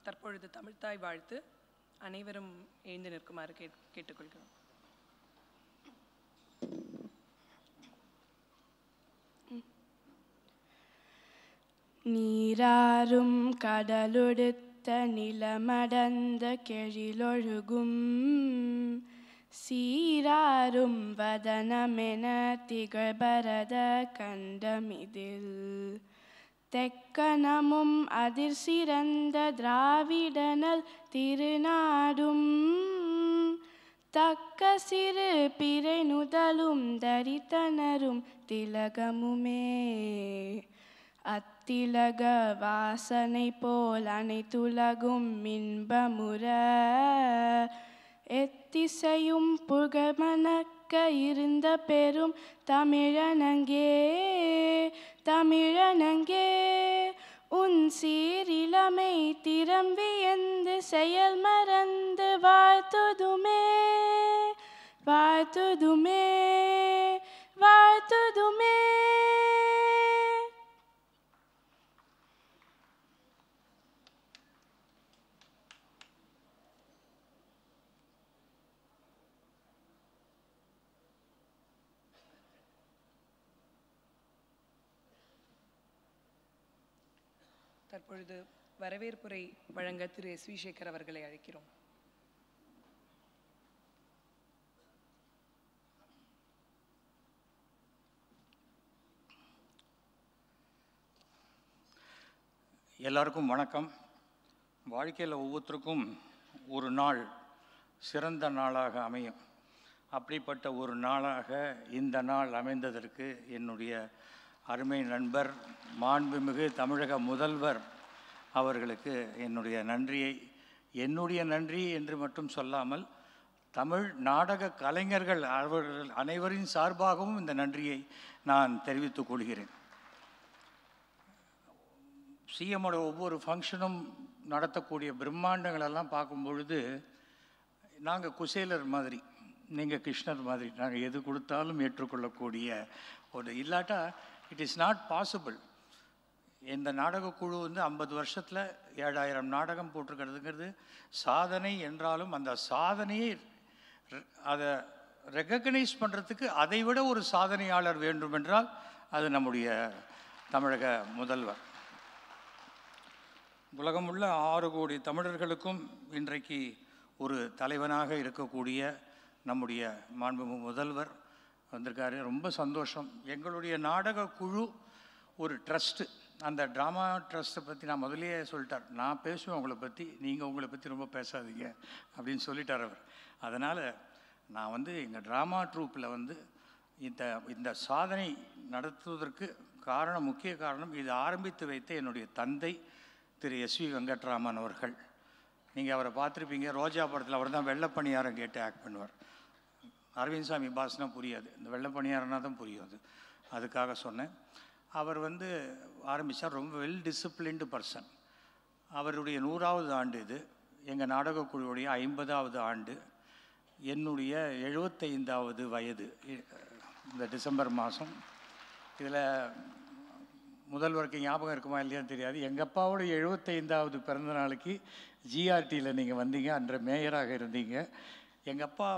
தற்பொழுது தமிழ்த்தாய் வாழ்த்து அனைவரும் எழுந்து நிற்குமாறு கேட்டுக்கொள்கிறோம். நீராறும் கடலொடுத்த நிலமடந்த கெழிலொழுகும் சீராறும் வதனமென திகழ்பரத கண்டமிதில் தெக்கணமும் அதிர் சிறந்த திராவிடனல் திருநாடும் தக்க சிறு பிறை நுதலும் தரித்தனரும் திலகமுமே அத்திலக வாசனை போல் அனைத்துலகும் இன்பமுற எத்திசையும் புகழ்மணக்க இருந்த பெரும் தமிழனங்கே தமிழனங்கே உன் சீரிலமை திறம்பியந்து செயல் மறந்து வாழ்த்துதுமே வாழ்த்துதுமே வாழ்த்துதுமே. தற்பொழுது வரவேற்புரை வழங்க திரு எஸ் வி சேகர் அவர்களை அழைக்கிறோம். எல்லாருக்கும் வணக்கம். வாழ்க்கையில் ஒவ்வொருத்தருக்கும் ஒரு நாள் சிறந்த நாளாக அமையும். அப்படிப்பட்ட ஒரு நாளாக இந்த நாள் அமைந்ததற்கு என்னுடைய அருமை நண்பர் மாண்புமிகு தமிழக முதல்வர் அவர்களுக்கு என்னுடைய நன்றி என்று மட்டும் சொல்லாமல் தமிழ் நாடக கலைஞர்கள் அவர்கள் அனைவரின் சார்பாகவும் இந்த நன்றியை நான் தெரிவித்துக் கொள்கிறேன். சிஎம்மோட ஒவ்வொரு ஃபங்க்ஷனும் நடத்தக்கூடிய பிரம்மாண்டங்களெல்லாம் பார்க்கும் பொழுது நாங்கள் குசேலர் மாதிரி, நீங்கள் கிருஷ்ணர் மாதிரி, நாங்கள் எது கொடுத்தாலும் ஏற்றுக்கொள்ளக்கூடிய ஒரு இல்லாட்டா இட் இஸ் நாட் பாசிபிள். இந்த நாடகக்குழு 50 வருஷத்தில் 7000 நாடகம் போட்டிருக்கிறதுங்கிறது சாதனை என்றாலும் அந்த சாதனையை அதை ரெகக்னைஸ் பண்ணுறதுக்கு அதை விட ஒரு சாதனையாளர் வேண்டுமென்றால் அது நம்முடைய தமிழக முதல்வர். உலகமுள்ள 6 கோடி தமிழர்களுக்கும் இன்றைக்கு ஒரு தலைவனாக இருக்கக்கூடிய நம்முடைய மாண்புமிகு முதல்வர் வந்திருக்காரு. ரொம்ப சந்தோஷம். எங்களுடைய நாடக குழு ஒரு ட்ரஸ்ட்டு. அந்த ட்ராமா ட்ரஸ்ட்டை பற்றி நான் முதலே சொல்லிட்டார். நான் பேசுவேன் உங்களை பற்றி, நீங்கள் உங்களை பற்றி ரொம்ப பேசாதீங்க அப்படின்னு சொல்லிட்டார் அவர். அதனால் நான் எங்கள் ட்ராமா ட்ரூப்பில் இந்த சாதனை நடத்துவதற்கு முக்கிய காரணம் இது ஆரம்பித்து வைத்த என்னுடைய தந்தை திரு எஸ் வி வெங்கட்ராமன் அவர்கள். நீங்கள் அவரை பார்த்துருப்பீங்க. ரோஜா படத்தில் அவர் தான் வெள்ளப்பணியாரம் கேட்டு ஆக்ட் பண்ணுவார். அரவிந்த் சாமி பாஸ்னா புரியாது, இந்த வெள்ளப்பணியாரனா தான் புரியும். அதுக்காக சொன்னேன். அவர் ஆரம்பித்தார். ரொம்ப வெல் டிசிப்ளின்டு பர்சன். அவருடைய 100வது ஆண்டு இது. எங்கள் நாடகக்குழுவுடைய 50வது ஆண்டு. என்னுடைய 75வது வயது இந்த டிசம்பர் மாதம். இதில் முதல்வருக்கு ஞாபகம் இருக்குமா இல்லையான்னு தெரியாது. எங்கள் அப்பாவோட 75வது பிறந்த நாளைக்கு ஜிஆர்டியில் நீங்கள் வந்தீங்க. அன்று மேயராக இருந்தீங்க. எங்கள் அப்பா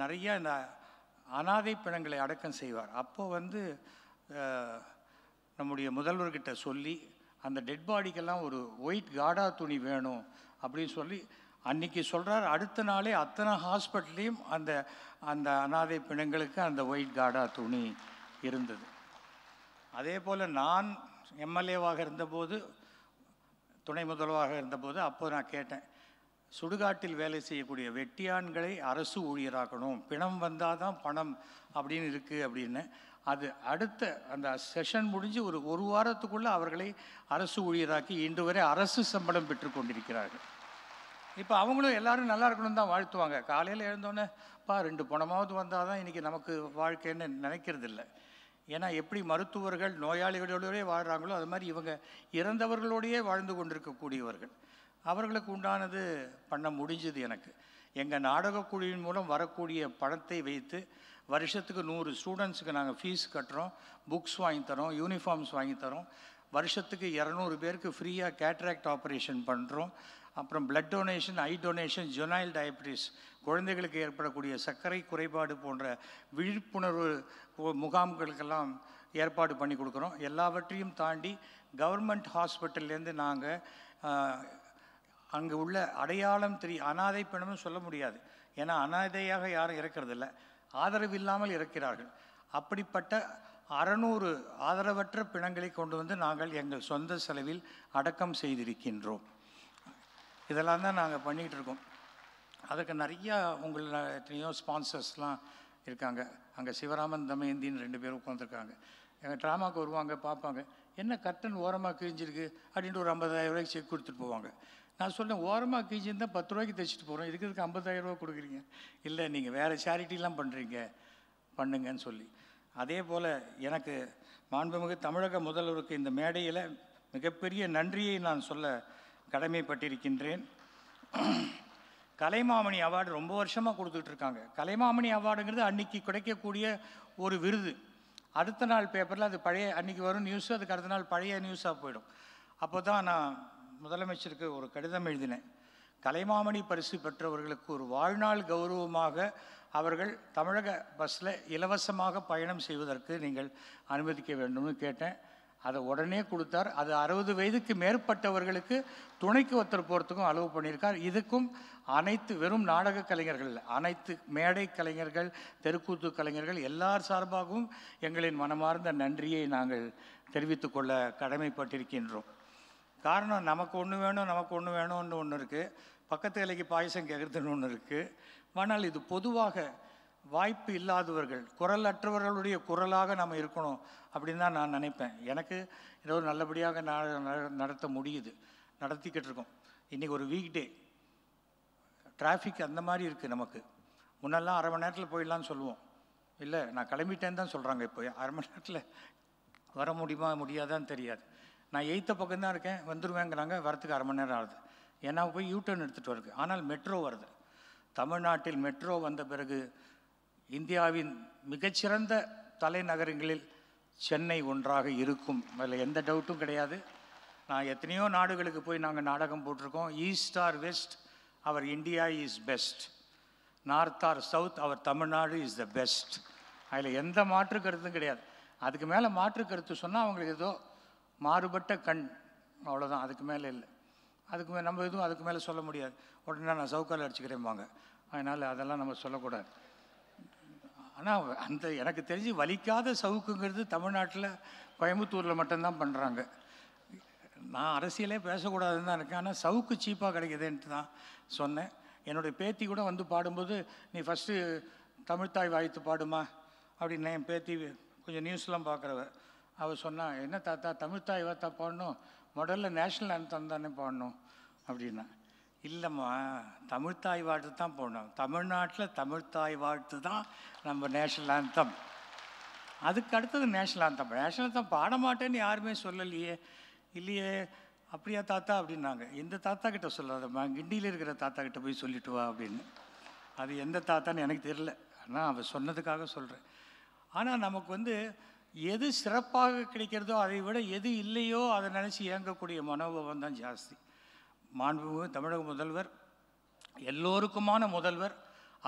நிறையா இந்த அனாதை பிணங்களை அடக்கம் செய்வார். அப்போது நம்முடைய முதல்வர்கிட்ட சொல்லி அந்த டெட் பாடிக்கெல்லாம் ஒரு ஒயிட் காடா துணி வேணும் அப்படின்னு சொல்லி அன்றைக்கி சொல்கிறார். அடுத்த நாளே அத்தனை ஹாஸ்பிட்டல்லையும் அந்த அந்த அனாதை பிணங்களுக்கு அந்த ஒயிட் காடா துணி இருந்தது. அதே போல் நான் எம்எல்ஏவாக இருந்தபோது, துணை முதல்வராக இருந்தபோது அப்போது நான் கேட்டேன், சுடுகாட்டில் வேலை செய்யக்கூடிய வெட்டியான்களை அரசு ஊழியராக்கணும், பிணம் வந்தால் தான் பணம் அப்படின்னு இருக்குது அப்படின்னு. அது அடுத்த அந்த செஷன் முடிஞ்சு ஒரு வாரத்துக்குள்ளே அவர்களை அரசு ஊழியராக்கி இன்று வரை அரசு சம்பளம் பெற்றுக்கொண்டிருக்கிறார்கள். இப்போ அவங்களும் எல்லோரும் நல்லா இருக்கணும்னு தான் வாழ்த்துவாங்க. காலையில் எழுந்தோன்னே 2 பணமாவது வந்தால் தான் இன்றைக்கி நமக்கு வாழ்க்கைன்னு நினைக்கிறது இல்லை. ஏன்னா எப்படி மருத்துவர்கள் நோயாளிகளோடவே வாழ்கிறாங்களோ அது மாதிரி இவங்க இறந்தவர்களோடையே வாழ்ந்து கொண்டிருக்கக்கூடியவர்கள். அவர்களுக்கு உண்டானது பண்ண முடிஞ்சது. எனக்கு எங்கள் நாடகக்குழுவின் மூலம் வரக்கூடிய பணத்தை வைத்து வருஷத்துக்கு 100 ஸ்டூடெண்ட்ஸுக்கு நாங்கள் ஃபீஸ் கட்டுறோம், புக்ஸ் வாங்கி தரோம், யூனிஃபார்ம்ஸ் வாங்கி தரோம். வருஷத்துக்கு 200 பேருக்கு ஃப்ரீயாக கேட்ராக்ட் ஆப்ரேஷன் பண்ணுறோம். அப்புறம் blood donation, eye donation, juvenile diabetes, குழந்தைகளுக்கு ஏற்படக்கூடிய சர்க்கரை குறைபாடு போன்ற விழிப்புணர்வு முகாம்களுக்கெல்லாம் ஏற்பாடு பண்ணி கொடுக்குறோம். எல்லாவற்றையும் தாண்டி கவர்மெண்ட் ஹாஸ்பிட்டல்லேருந்து நாங்கள் அங்கே உள்ள அடையாளம் அனாதை பிணம்னு சொல்ல முடியாது, ஏன்னா அனாதையாக யாரும் இறக்கிறதில்ல, ஆதரவு இல்லாமல் இறக்கிறார்கள். அப்படிப்பட்ட 600 ஆதரவற்ற பிணங்களை கொண்டு வந்து நாங்கள் எங்கள் சொந்த செலவில் அடக்கம் செய்திருக்கின்றோம். இதெல்லாம் தான் நாங்கள் பண்ணிகிட்டு இருக்கோம். அதுக்கு நிறையா உங்களில் எத்தனையோ ஸ்பான்சர்ஸ்லாம் இருக்காங்க. அங்கே சிவராமன் தமயந்தின்னு 2 பேர் உட்காந்துருக்காங்க. எங்கள் ட்ராமாவுக்கு வருவாங்க, பார்ப்பாங்க, என்ன கர்டன் ஓரமாக கிழிஞ்சிருக்கு அப்படின்ட்டு ஒரு 50,000 ரூபாய்க்கு செக் கொடுத்துட்டு போவாங்க. நான் சொன்னேன், ஓரமாக கிழிஞ்சிருந்தா 10 ரூபாய்க்கு தைச்சிட்டு போகிறோம், இதுக்கு 50,000 ரூபா கொடுக்குறீங்க? இல்லை, நீங்கள் வேறு சேரிட்டிலாம் பண்ணுறீங்க, பண்ணுங்கன்னு சொல்லி. அதே போல் எனக்கு மாண்புமிகு தமிழக முதல்வருக்கு இந்த மேடையில் மிகப்பெரிய நன்றியை நான் சொல்ல கடமைப்பட்டிருக்கின்றேன். கலைமாமணி அவார்டு ரொம்ப வருஷமாக கொடுத்துட்ருக்காங்க. கலைமாமணி அவார்டுங்கிறது அன்றைக்கி கிடைக்கக்கூடிய ஒரு விருது. அடுத்த நாள் பேப்பரில் அது பழைய அன்றைக்கி வரும் நியூஸு, அதுக்கு அடுத்த நாள் பழைய நியூஸாக போயிடும். அப்போ தான் நான் முதலமைச்சருக்கு ஒரு கடிதம் எழுதினேன். கலைமாமணி பரிசு பெற்றவர்களுக்கு ஒரு வாழ்நாள் கௌரவமாக அவர்கள் தமிழக பஸ்ஸில் இலவசமாக பயணம் செய்வதற்கு நீங்கள் அனுமதிக்க வேண்டும்னு கேட்டேன். அதை உடனே கொடுத்தார். அது 60 வயதுக்கு மேற்பட்டவர்களுக்கு துணைக்கு ஒருத்தர் போகிறதுக்கும் அலோவ் பண்ணியிருக்கார். இதுக்கும் அனைத்து வெறும் நாடக கலைஞர்கள், அனைத்து மேடை கலைஞர்கள், தெருக்கூத்து கலைஞர்கள் எல்லார் சார்பாகவும் எங்களின் மனமார்ந்த நன்றியை நாங்கள் தெரிவித்துக்கொள்ள கடமைப்பட்டிருக்கின்றோம். காரணம், நமக்கு ஒன்று வேணும், நமக்கு ஒன்று வேணும்னு ஒன்று இருக்குது, பக்கத்து இலைக்கு பாயசம் கேட்குறதுன்னு ஒன்று இருக்குது. ஆனால் இது பொதுவாக வாய்ப்பு இல்லாதவர்கள், குரல் அற்றவர்களுடைய குரலாக நம்ம இருக்கணும் அப்படின்னு தான் நான் நினைப்பேன். எனக்கு ஏதோ நல்லபடியாக நடத்த முடியுது, நடத்திக்கிட்டு இருக்கோம். இன்றைக்கி ஒரு வீக் டே, டிராஃபிக் அந்த மாதிரி இருக்குது நமக்கு. முன்னெல்லாம் 1/2 மணி நேரத்தில் போயிடலான்னு சொல்லுவோம். இல்லை, நான் கிளம்பிட்டேன்னு தான் சொல்கிறாங்க. இப்போ 1/2 மணி நேரத்தில் வர முடியுமா முடியாதான்னு தெரியாது. நான் 8th பக்கம் தான் இருக்கேன், வந்துடுவேங்கிறாங்க, வரத்துக்கு 1/2 மணி நேரம் ஆகுது. ஏன்னா போய் யூட்டர்ன் எடுத்துகிட்டு வருது. ஆனால் மெட்ரோ வருது. தமிழ்நாட்டில் மெட்ரோ வந்த பிறகு இந்தியாவின் மிகச்சிறந்த தலைநகரங்களில் சென்னை ஒன்றாக இருக்கும், அதில் எந்த டவுட்டும் கிடையாது. நான் எத்தனையோ நாடுகளுக்கு போய் நாங்கள் நாடகம் போட்டிருக்கோம். East or west, our India is best. North or south, our Tamil Nadu is the best. அதில் எந்த மாற்று கருத்தும் கிடையாது. அதுக்கு மேலே மாற்று கருத்து சொன்னால் அவங்களுக்கு ஏதோ மாறுபட்ட கண், அவ்வளோதான், அதுக்கு மேலே இல்லை. அதுக்கு நம்ம எதுவும் அதுக்கு மேலே சொல்ல முடியாது. உடனே நான் சவுக்கால் அடிச்சுக்கிறேன்பாங்க. அதனால் அதெல்லாம் நம்ம சொல்லக்கூடாது. ஆனால் அந்த எனக்கு தெரிஞ்சு வலிக்காத சவுக்குங்கிறது தமிழ்நாட்டில் கோயம்புத்தூரில் மட்டும்தான் பண்ணுறாங்க. நான் அரசியலே பேசக்கூடாதுன்னு தான் இருக்கேன். ஆனால் சவுக்கு சீப்பாக கிடைக்குதுன்ட்டு தான் சொன்னேன். என்னுடைய பேத்தி கூட வந்து பாடும்போது, நீ ஃபஸ்ட்டு தமிழ்த்தாய் வாழ்த்து பாடுமா அப்படின்னு என் பேத்தி கொஞ்சம் நியூஸ்லாம் பார்க்குறவ. அவள் சொன்னான், என்ன தாத்தா தமிழ்த்தாய் வாழ்த்தா பாடணும், முதல்ல நேஷ்னல் ஆந்தம் தானே பாடணும் அப்படின்னா. இல்லைம்மா, தமிழ்த்தாய் வாழ்த்து தான் போடணும். தமிழ்நாட்டில் தமிழ்த்தாய் வாழ்த்து தான் நம்ம நேஷ்னல் ஆந்தம். அதுக்கு அடுத்தது நேஷ்னல் ஆந்தம். நேஷ்னல் ஆந்தம் பாட மாட்டேன்னு யாருமே சொல்லலையே. இல்லையே, அப்படியா தாத்தா அப்படின்னாங்க. இந்த தாத்தா கிட்ட சொல்லாதம்மா, கிண்டியில் இருக்கிற தாத்தா கிட்ட போய் சொல்லிட்டு வா அப்படின்னு. அது எந்த தாத்தான்னு எனக்கு தெரியல, ஆனால் அவள் சொன்னதுக்காக சொல்கிறேன். ஆனால் நமக்கு எது சிறப்பாக கிடைக்கிறதோ அதை விட எது இல்லையோ அதை நினச்சி இயங்கக்கூடிய மனோபாவம் தான் ஜாஸ்தி. மாண்புமிகு தமிழக முதல்வர் எல்லோருக்குமான முதல்வர்.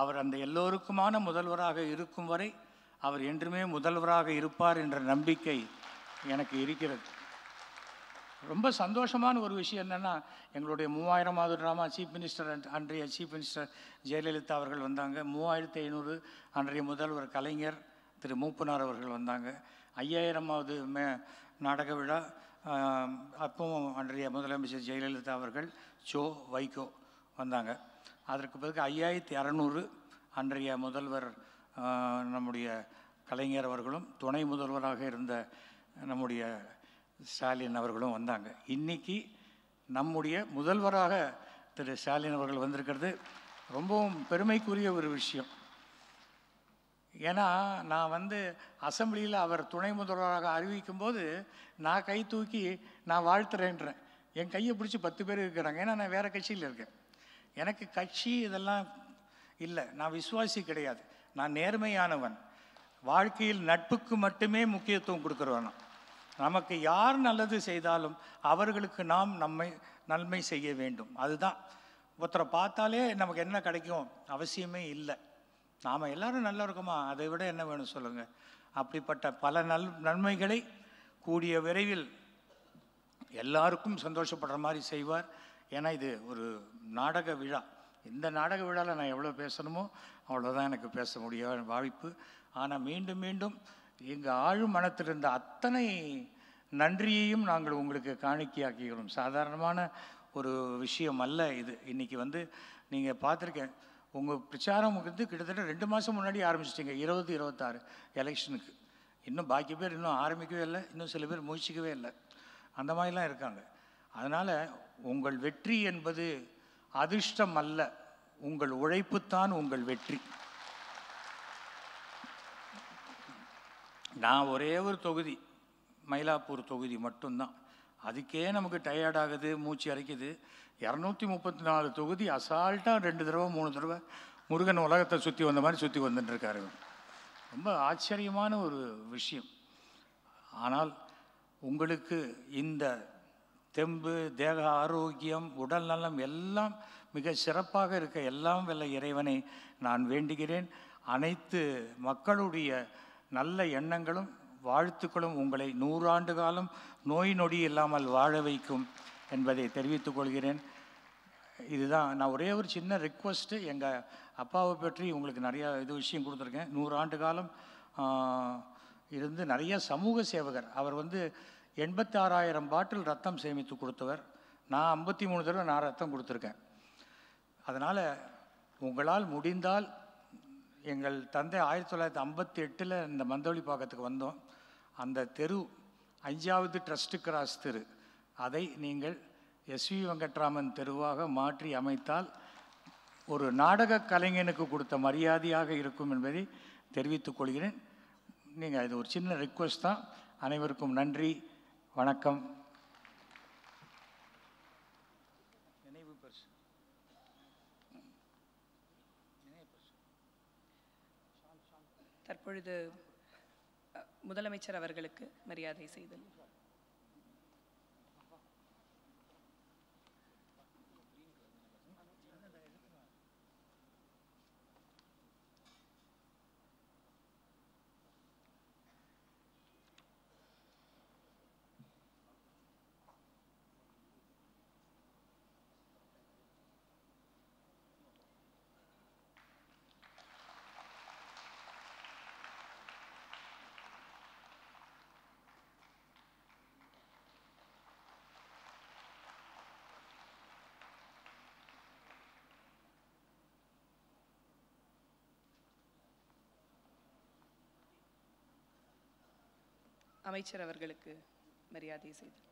அவர் அந்த எல்லோருக்குமான முதல்வராக இருக்கும் வரை அவர் என்றுமே முதல்வராக இருப்பார் என்ற நம்பிக்கை எனக்கு இருக்கிறது. ரொம்ப சந்தோஷமான ஒரு விஷயம் என்னென்னா, எங்களுடைய 3000வது ட்ராமா சீஃப் மினிஸ்டர் அன்றைய சீஃப் மினிஸ்டர் ஜெயலலிதா அவர்கள் வந்தாங்க. 3500 அன்றைய முதல்வர் கலைஞர் திரு மூப்பனார் அவர்கள் வந்தாங்க. 5000வது நாடக விழா அப்பவும் அன்றைய முதலமைச்சர் ஜெயலலிதா அவர்கள், வைகோ வந்தாங்க. அதற்கு பிறகு 5600 அன்றைய முதல்வர் நம்முடைய கலைஞர் அவர்களும் துணை முதல்வராக இருந்த நம்முடைய ஸ்டாலின் அவர்களும் வந்தாங்க. இன்றைக்கி நம்முடைய முதல்வராக திரு ஸ்டாலின் அவர்கள் வந்திருக்கிறது ரொம்பவும் பெருமைக்குரிய ஒரு விஷயம். ஏன்னா நான் அசம்பிளியில் அவர் துணை முதல்வராக அறிவிக்கும் போது நான் கை தூக்கி நான் வாழ்த்துறேன்றேன். என் கையை பிடிச்சி 10 பேர் இருக்கிறாங்க. ஏன்னா நான் வேறு கட்சியில் இருக்கேன். எனக்கு கட்சி இதெல்லாம் இல்லை, நான் விசுவாசி கிடையாது, நான் நேர்மையானவன். வாழ்க்கையில் நட்புக்கு மட்டுமே முக்கியத்துவம் கொடுக்குறவன். நமக்கு யார் நல்லது செய்தாலும் அவர்களுக்கு நாம் நன்மை செய்ய வேண்டும். அதுதான். ஒருத்தரை பார்த்தாலே நமக்கு என்ன கிடைக்கும் அவசியமே இல்லை. நாம் எல்லாரும் நல்லா இருக்கோமா, அதை விட என்ன வேணும் சொல்லுங்கள். அப்படிப்பட்ட பல நன்மைகளை கூடிய விரைவில் எல்லாருக்கும் சந்தோஷப்படுற மாதிரி செய்வார். ஏன்னா இது ஒரு நாடக விழா. இந்த நாடக விழாவில் நான் எவ்வளோ பேசணுமோ அவ்வளோதான் எனக்கு பேச முடிய வாய்ப்பு. ஆனால் மீண்டும் மீண்டும் எங்கள் ஆழும் மனத்தில் இருந்த அத்தனை நன்றியையும் நாங்கள் உங்களுக்கு காணிக்கையாக்குகிறோம். சாதாரணமான ஒரு விஷயம் அல்ல இது. இன்றைக்கி நீங்கள் பார்த்துருக்கேன், உங்கள் பிரச்சாரம் கிட்டத்தட்ட 2 மாதம் முன்னாடி ஆரம்பிச்சிட்டிங்க. 2026 எலெக்ஷனுக்கு. இன்னும் பாக்கி பேர் இன்னும் ஆரம்பிக்கவே இல்லை, இன்னும் சில பேர் முயற்சிக்கவே இல்லை. அந்த மாதிரிலாம் இருக்காங்க. அதனால் உங்கள் வெற்றி என்பது அதிர்ஷ்டம் அல்ல, உங்கள் உழைப்புத்தான் உங்கள் வெற்றி. நான் ஒரே ஒரு தொகுதி, மயிலாப்பூர் தொகுதி மட்டும்தான். அதுக்கே நமக்கு டயர்ட் ஆகுது, மூச்சு அரைக்குது. 234 தொகுதி அசால்ட்டாக 2 தடவை 3 தடவை முருகன் உலகத்தை சுற்றி வந்த மாதிரி சுற்றி வந்துட்டுருக்காரு. ரொம்ப ஆச்சரியமான ஒரு விஷயம். ஆனால் உங்களுக்கு இந்த தெம்பு, தேக ஆரோக்கியம், உடல் நலம் எல்லாம் மிக சிறப்பாக இருக்க எல்லாம் வல்ல இறைவனை நான் வேண்டுகிறேன். அனைத்து மக்களுடைய நல்ல எண்ணங்களும் வாழ்த்துக்களும் உங்களை 100 ஆண்டு காலம் நோய் நொடி இல்லாமல் வாழ வைக்கும் என்பதை தெரிவித்துக் கொள்கிறேன். இதுதான் நான் ஒரே ஒரு சின்ன ரிக்வெஸ்ட்டு. எங்கள் அப்பாவை பற்றி உங்களுக்கு நிறையா விஷயம் கொடுத்துருக்கேன். 100 ஆண்டு காலம் இருந்து நிறைய சமூக சேவகர். அவர் 86,000 பாட்டில் ரத்தம் சேமித்து கொடுத்தவர். நான் 53 தடவை நான் ரத்தம் கொடுத்துருக்கேன். அதனால் உங்களால் முடிந்தால், எங்கள் தந்தை 1958 இந்த மந்தவெளிப்பாக்கத்துக்கு வந்தோம். அந்த தெரு 5வது ட்ரஸ்ட் கிராஸ் தெரு, அதை நீங்கள் எஸ்வி வெங்கட்ராமன் தெருவாக மாற்றி அமைத்தால் ஒரு நாடக கலைஞனுக்கு கொடுத்த மரியாதையாக இருக்கும் என்பதை தெரிவித்துக் கொள்கிறேன். நீங்கள் இது ஒரு சின்ன ரிக்வெஸ்ட் தான். அனைவருக்கும் நன்றி, வணக்கம். தற்பொழுது முதலமைச்சர் அவர்களுக்கு மரியாதை செய்தல். அமைச்சர் அவர்களுக்கு மரியாதை செய்தல்.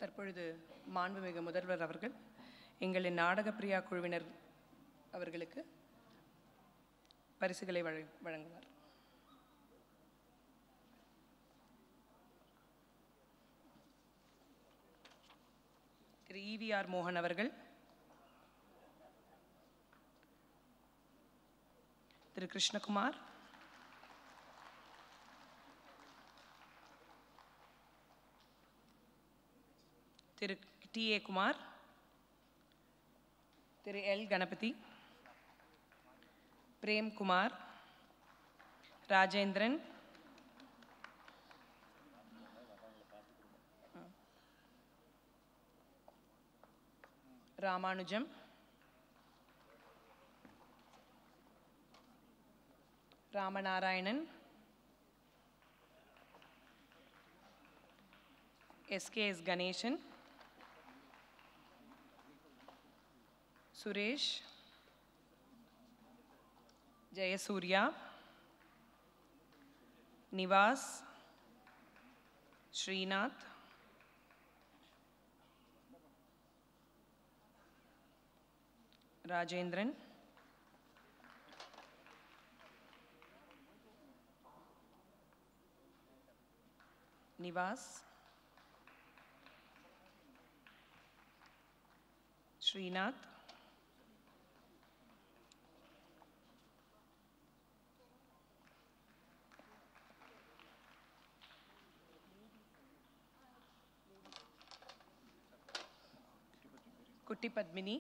தற்பொழுது மாண்புமிகு முதல்வர் அவர்கள் எங்களின் நாடகப்பிரியா குழுவினர் அவர்களுக்கு பரிசுகளை வழங்குவார். திரு EVR மோகன் அவர்கள், Thiru Krishnakumar, Thiru TA Kumar, Thiru L Ganapathi, Prem Kumar, Rajendran, Ramanujam, Ramanarayanan, SKS Ganesan, Suresh, Jayasurya, Nivas, Srinath, Rajendran, Nivas, Srinath, Kutty Padmini,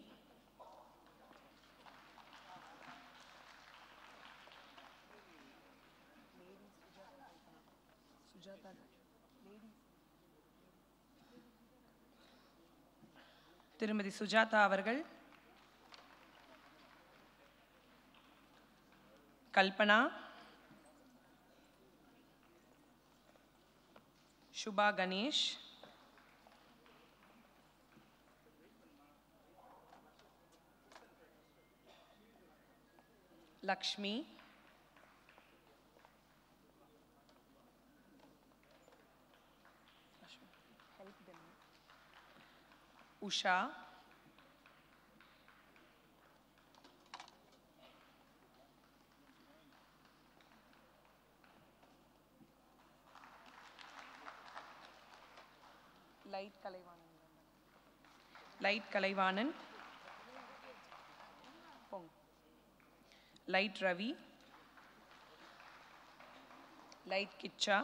Thirumathi Sujatha அவர்கள், Kalpana, Subha Ganesh, Lakshmi, Usha, light Kalaivanan, light Ravi, light Kicha,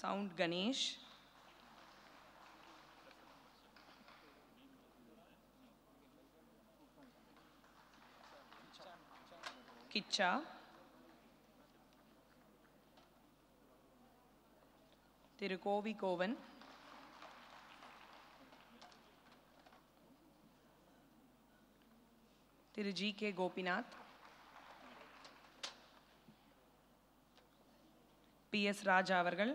sound Ganesh, Kicha, Thiru Kovi Kovan, Thiru G K Gopinath, P S Raja அவர்கள்,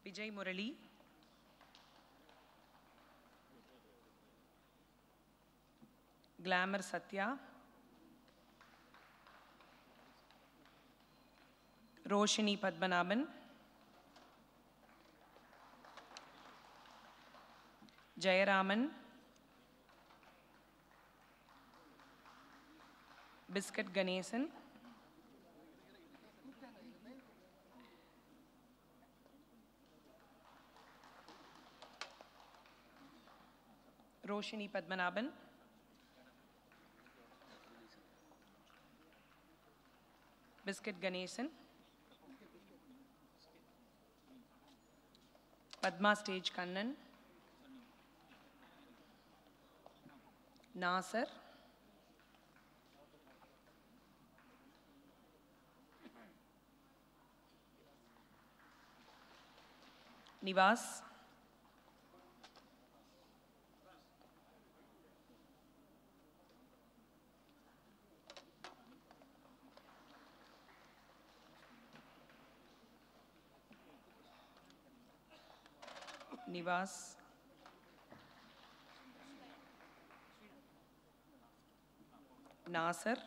Vijay Murali, glamour Sathya, Roshini Padmanabhan, Jayaraman, biscuit Ganesan, Roshini Padmanabhan, biscuit Ganesan, Padma stage Kannan, Nassar, Nivas, Nivas, Nassar,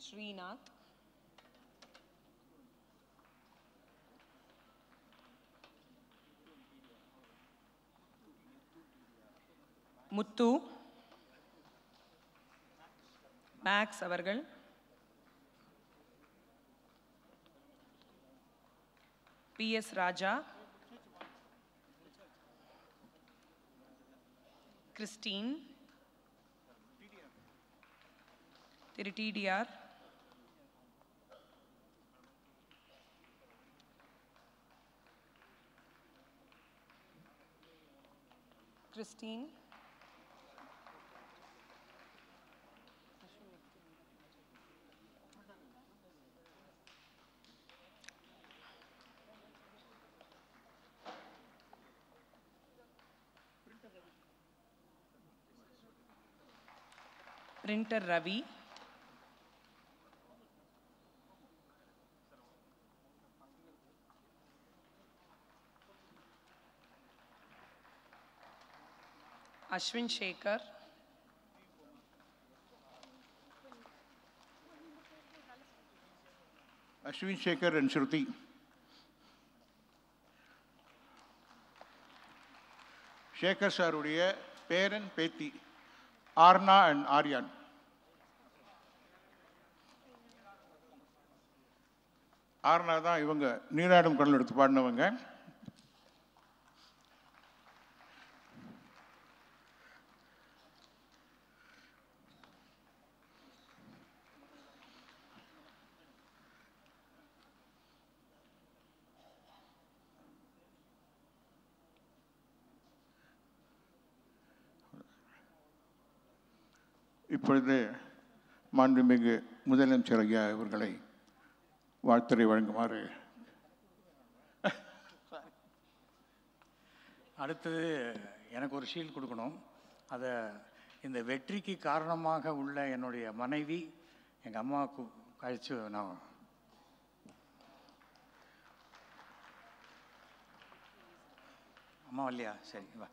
Srinath, Muthu, Max அவர்கள், பி எஸ் ராஜா, கிறிஸ்டீன், திரு TDR, Christine, printer Ravi, Ashwin Sekar, Ashwin Shekhar and Shruti. Shekhar சாருடைய பேரன் பேத்தி ஆர்னா அண்ட் ஆர்யான். ஆர்னா தான் இவங்க நீராடும் கடல் எடுத்து பாடினவங்க. இப்பொழுது மாண்புமிகு முதலமைச்சர் ஐயா இவர்களை வாழ்த்துரை வழங்குமாறு. அடுத்தது எனக்கு ஒரு ஷீல்ட் கொடுக்கணும். அதை இந்த வெற்றிக்கு காரணமாக உள்ள என்னுடைய மனைவி எங்கள் அம்மாவுக்கு கழிச்சு நான் அம்மா இல்லையா? சரி வா.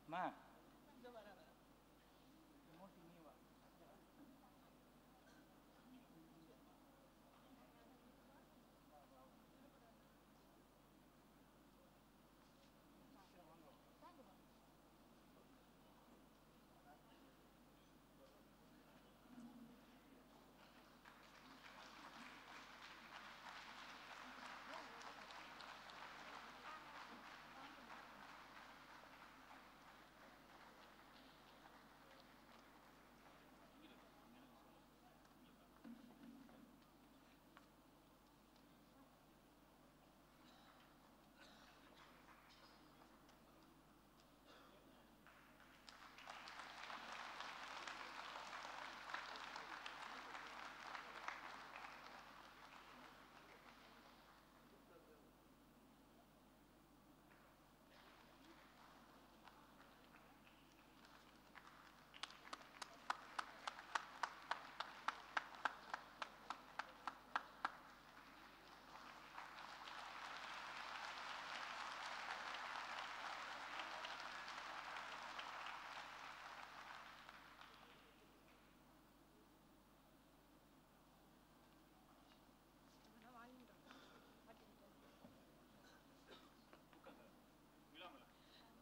அம்மா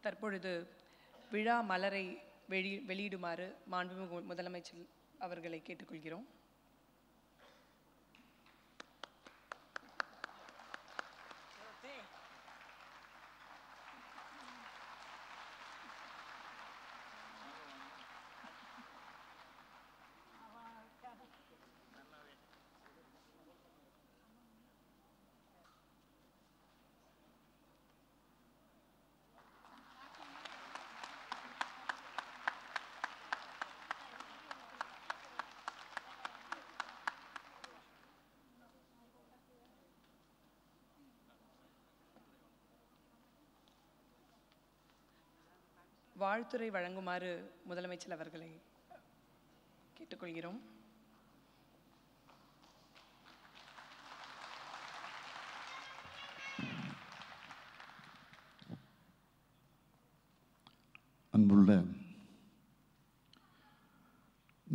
தற்பொழுது விழா மலரை வெளியிடுமாறு மாண்புமிகு முதலமைச்சர் அவர்களை கேட்டுக்கொள்கிறோம். வாழ்த்துரை வழங்குமாறு முதலமைச்சர் அவர்களை கேட்டுக்கொள்கிறோம். அன்புள்ள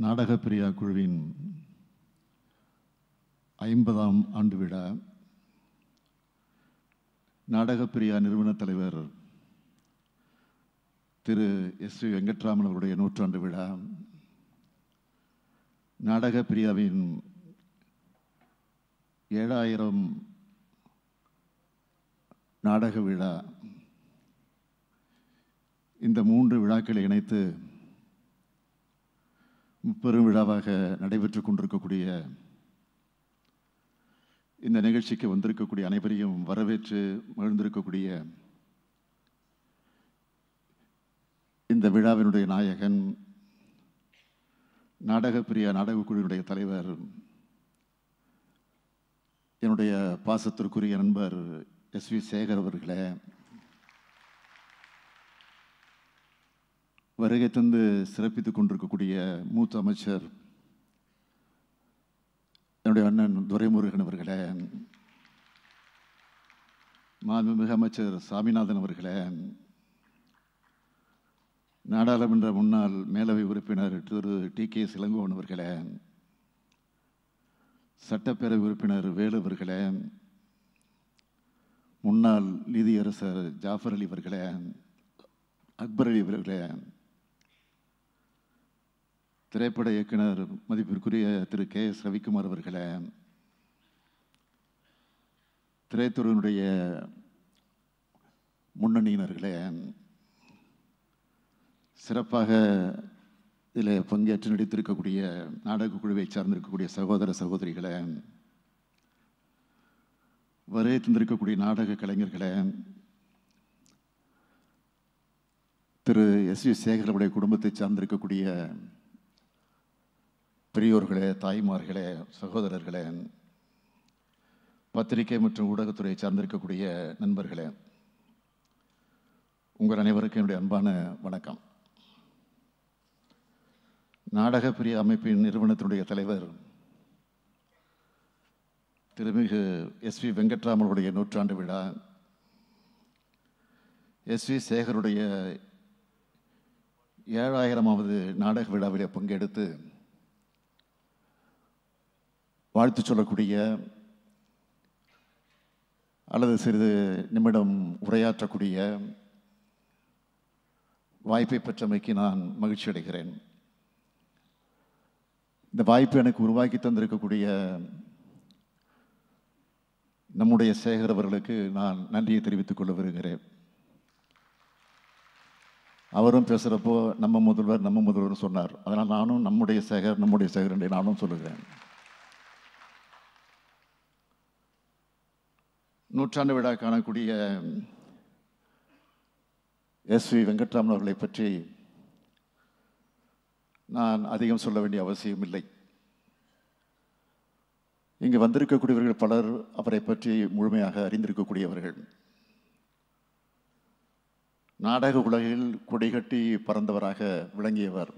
நாடகப்பிரியா குழுவின் 50ஆம் ஆண்டு விழா, நாடகப்பிரியா நிறுவன தலைவர் திரு எஸ்வி வெங்கட்ராமன் அவருடைய 100ஆண்டு விழா, நாடகப்பிரியாவின் 7000 நாடக விழா, இந்த 3 விழாக்களை இணைத்து முப்பெரும் விழாவாக நடைபெற்று கொண்டிருக்கக்கூடிய இந்த நிகழ்ச்சிக்கு வந்திருக்கக்கூடிய அனைவரையும் வரவேற்று மகிழ்ந்திருக்கக்கூடிய இந்த விழாவினுடைய நாயகன், நாடகப்பிரியா நாடகக்குழுவினுடைய தலைவர், என்னுடைய பாசத்திற்குரிய நண்பர் எஸ்வி சேகர் அவர்களே, வருகை தந்து சிறப்பித்துக் கொண்டிருக்கக்கூடிய மூத்த அமைச்சர் என்னுடைய அண்ணன் துரைமுருகன் அவர்களே, மாண்புமிகு அமைச்சர் சாமிநாதன் அவர்களே, நாடாளுமன்ற முன்னாள் மேலவை உறுப்பினர் திரு டி.கே. இளங்கோவன் அவர்களே, சட்டப்பேரவை உறுப்பினர் வேலு அவர்களே, முன்னாள் நீதியரசர் ஜாஃபர் அலி அவர்களே, அக்பர் அலி அவர்களே, திரைப்பட இயக்குனர் மதிப்பிற்குரிய திரு கே.எஸ். ரவிக்குமார் அவர்களே, திரைத்துறையினுடைய முன்னணியினர்களே, சிறப்பாக இதில் பங்கேற்று நடித்திருக்கக்கூடிய நாடக குழுவை சார்ந்திருக்கக்கூடிய சகோதர சகோதரிகளே, வருகை தந்திருக்கக்கூடிய நாடக கலைஞர்களே, திரு எஸ்வி சேகரவுடைய குடும்பத்தை சார்ந்திருக்கக்கூடிய பெரியோர்களே, தாய்மார்களே, சகோதரர்களே, பத்திரிகை மற்றும் ஊடகத்துறையை சார்ந்திருக்கக்கூடிய நண்பர்களே, உங்கள் அனைவருக்கும் என்னுடைய அன்பான வணக்கம். நாடகப்பிரியா அமைப்பின் நிறுவனத்தினுடைய தலைவர் திருமிகு எஸ்வி வெங்கட்ராமனுடைய 100ஆண்டு விழா, எஸ்வி சேகருடைய 7000வது நாடக விழாவிலே பங்கெடுத்து வாழ்த்து சொல்லக்கூடிய அல்லது சிறிது நிமிடம் உரையாற்றக்கூடிய வாய்ப்பை பெற்றமைக்கு நான் மகிழ்ச்சி அடைகிறேன். இந்த வாய்ப்பை எனக்கு உருவாக்கி தந்திருக்கக்கூடிய நம்முடைய சேகர் அவர்களுக்கு நான் நன்றியை தெரிவித்துக் கொள்ள விரும்புகிறேன். அவரும் பேசுகிறப்போ நம்ம முதல்வர் சொன்னார். அதனால் நானும் நம்முடைய சேகர் என்று நானும் சொல்லுகிறேன். 100ஆண்டு விழா காணக்கூடிய எஸ்வி வெங்கட்ராமன் அவர்களை பற்றி நான் அதிகம் சொல்ல வேண்டிய அவசியம் இல்லை. இங்கு வந்திருக்கக்கூடியவர்கள் பலர் அவரை பற்றி முழுமையாக அறிந்திருக்கக்கூடியவர்கள். நாடக உலகில் கொடிகட்டி பறந்தவராக விளங்கியவர்.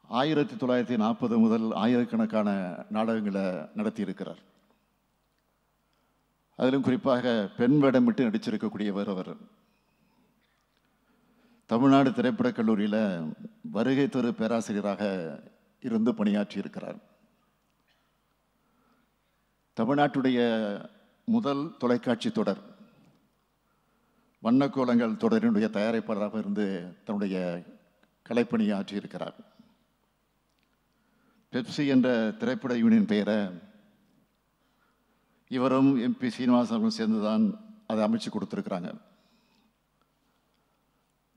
1940 முதல் ஆயிரக்கணக்கான நாடகங்களை நடத்தியிருக்கிறார். அதிலும் குறிப்பாக பெண் வேடமிட்டு நடிச்சிருக்கக்கூடியவர் அவர். தமிழ்நாடு திரைப்படக் கல்லூரியில் வருகை தரு பேராசிரியராக இருந்து பணியாற்றியிருக்கிறார். தமிழ்நாட்டுடைய முதல் தொலைக்காட்சி தொடர் வண்ணக்கோலங்கள் தொடரினுடைய தயாரிப்பாளராக இருந்து தன்னுடைய கலைப்பணியை ஆற்றியிருக்கிறார். பெப்சி என்ற திரைப்பட யூனியன் பெயரை இவரும் MP சீனிவாசன் அவர்களும் சேர்ந்து தான் அதை அமைச்சு கொடுத்துருக்குறாங்க.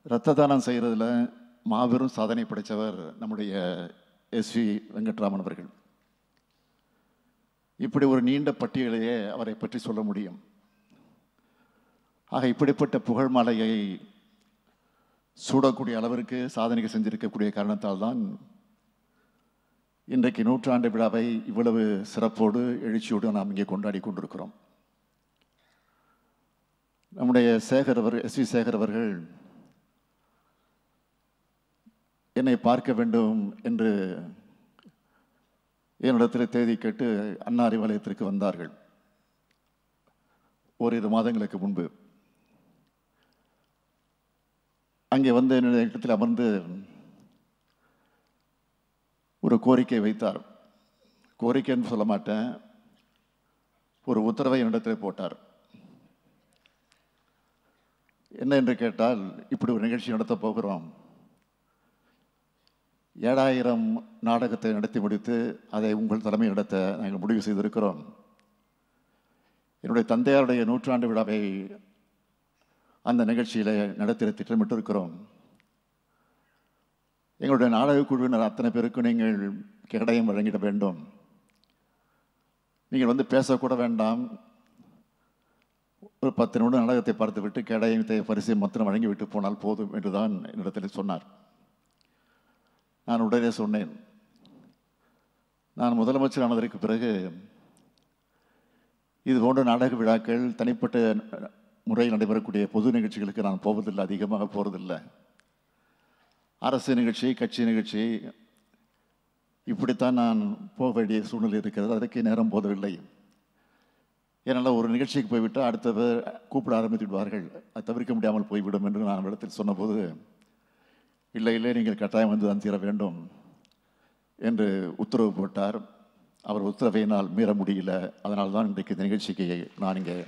இரத்த தானம் செய்கிறதுல மாபெரும் சாதனை படைத்தவர் நம்முடைய SV வெங்கட்ராமன் அவர்கள். இப்படி ஒரு நீண்ட பட்டியலையே அவரை பற்றி சொல்ல முடியும். ஆக இப்படிப்பட்ட புகழ் மாலையை சூடக்கூடிய அளவிற்கு சாதனை செஞ்சிருக்கக்கூடிய காரணத்தால் தான் இன்றைக்கு 100ஆண்டு விழாவை இவ்வளவு சிறப்போடு எழுச்சியோடு நாம் இங்கே கொண்டாடி கொண்டிருக்கிறோம். நம்முடைய SV சேகர் அவர்கள் என்னை பார்க்க வேண்டும் என்று என்னிடத்தில் தேதி கேட்டு அண்ணா அறிவாலயத்திற்கு வந்தார்கள் ஓரிரு மாதங்களுக்கு முன்பு. அங்கே வந்து என்னுடைய இடத்தில் அமர்ந்து ஒரு கோரிக்கை வைத்தார். கோரிக்கைன்னு சொல்ல மாட்டேன், ஒரு உத்தரவை என்னிடத்தில் போட்டார். என்ன என்று கேட்டால், இப்படி ஒரு நிகழ்ச்சி நடத்த போகிறோம், 7000 நாடகத்தை நடத்தி முடித்து அதை உங்கள் தலைமை நடத்த நாங்கள் முடிவு செய்திருக்கிறோம். என்னுடைய தந்தையாருடைய 100ஆண்டு விழாவை அந்த நிகழ்ச்சியில் நடத்திட திட்டமிட்டிருக்கிறோம். எங்களுடைய நாடக குழுவினர் அத்தனை பேருக்கும் நீங்கள் கேடயம் வழங்கிட வேண்டும். நீங்கள் வந்து பேசக்கூட வேண்டாம், ஒரு 10 நிமிடம் நாடகத்தை பார்த்துவிட்டு கேடயத்தை பரிசை மாத்திரம் வழங்கிவிட்டு போனால் போதும் என்றுதான் என்னிடத்தில் சொன்னார். நான் உடனே சொன்னேன், நான் முதலமைச்சர் ஆனதற்கு பிறகு இது போன்ற நாடக விழாக்கள் தனிப்பட்ட முறையில் நடைபெறக்கூடிய பொது நிகழ்ச்சிகளுக்கு நான் போவதில்லை, அதிகமாக போகிறதில்லை. அரசு நிகழ்ச்சி, கட்சி நிகழ்ச்சி, இப்படித்தான் நான் போக வேண்டிய சூழ்நிலை இருக்கிறது. அதுக்கு நேரம் போதவில்லை. ஏன்னால் ஒரு நிகழ்ச்சிக்கு போய்விட்டால் அடுத்தவர் கூப்பிட ஆரம்பித்து விடுவார்கள், அது தவிர்க்க முடியாமல் போய்விடும் என்று நான் இடத்தில் சொன்னபோது, இல்லை இல்லை நீங்கள் கட்டாயம் வந்து தான் தீர வேண்டும் என்று உத்தரவு போட்டார். அவர் உத்தரவை என்னால் மீற முடியல. அதனால் தான் இன்றைக்கு இந்த நிகழ்ச்சிக்கு நான் இங்கே